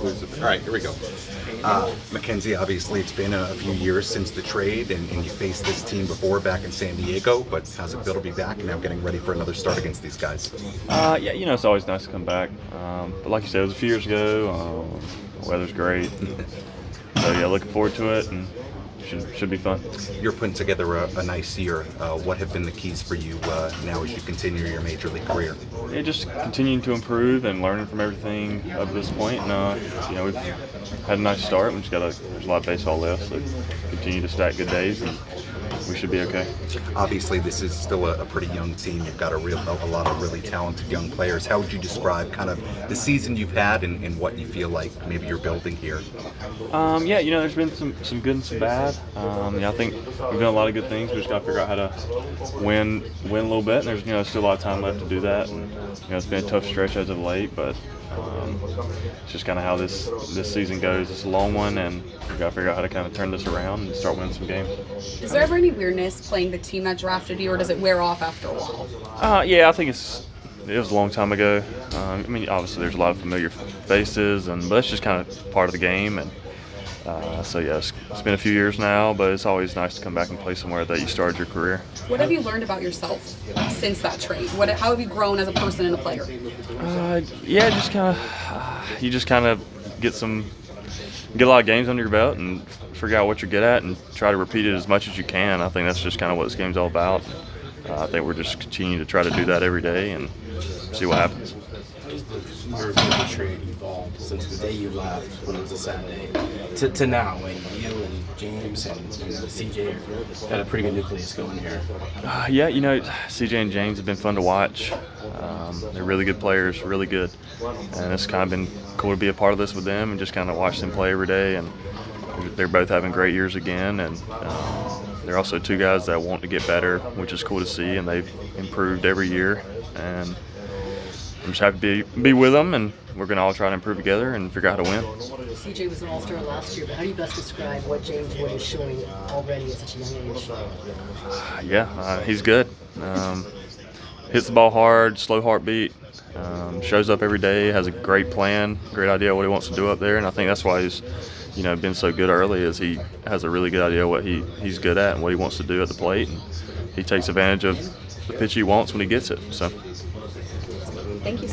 exclusive. All right, here we go. Mackenzie, obviously it's been a few years since the trade, and you faced this team before back in San Diego, but how's it feel to be back and now getting ready for another start against these guys? Yeah, it's always nice to come back. But like you said, it was a few years ago. The weather's great. So, yeah, looking forward to it, and should be fun. You're putting together a nice year. What have been the keys for you now as you continue your major league career? Yeah, just continuing to improve and learning from everything up to this point. And, we've had a nice start. There's a lot of baseball left, so continue to stack good days, and we should be okay. Obviously, this is still a pretty young team. You've got a lot of really talented young players. How would you describe kind of the season you've had and what you feel like maybe you're building here? There's been some good and some bad. I think we've done a lot of good things. We just got to figure out how to win a little bit. And there's still a lot of time left to do that. And, it's been a tough stretch as of late, but it's just kind of how this season goes. It's a long one, and we've got to figure out how to kind of turn this around and start winning some games. Is there ever any weirdness playing the team that drafted you, or does it wear off after a while? I think it was a long time ago. Obviously there's a lot of familiar faces, but that's just kind of part of the game. And it's been a few years now, but it's always nice to come back and play somewhere that you started your career. What have you learned about yourself since that trade? How have you grown as a person and a player? You just kind of get a lot of games under your belt and figure out what you're good at and try to repeat it as much as you can. I think that's just kind of what this game's all about. I think we're just continuing to try to do that every day and see what happens. Your the trade evolved since the day you left, when it was a Saturday, to now, when you and James and CJ got a pretty good nucleus going here. CJ and James have been fun to watch. They're really good players, really good, and it's kind of been cool to be a part of this with them and just kind of watch them play every day. And they're both having great years again, and they're also two guys that want to get better, which is cool to see, and they've improved every year. And I'm just happy to be with them, and we're going to all try to improve together and figure out how to win. CJ was an all-star last year, but how do you best describe what James Wood is showing already at such a young age? He's good. Hits the ball hard, slow heartbeat, shows up every day, has a great plan, great idea what he wants to do up there, and I think that's why he's been so good early, is he has a really good idea what he's good at and what he wants to do at the plate, and he takes advantage of the pitch he wants when he gets it. So. Thank you.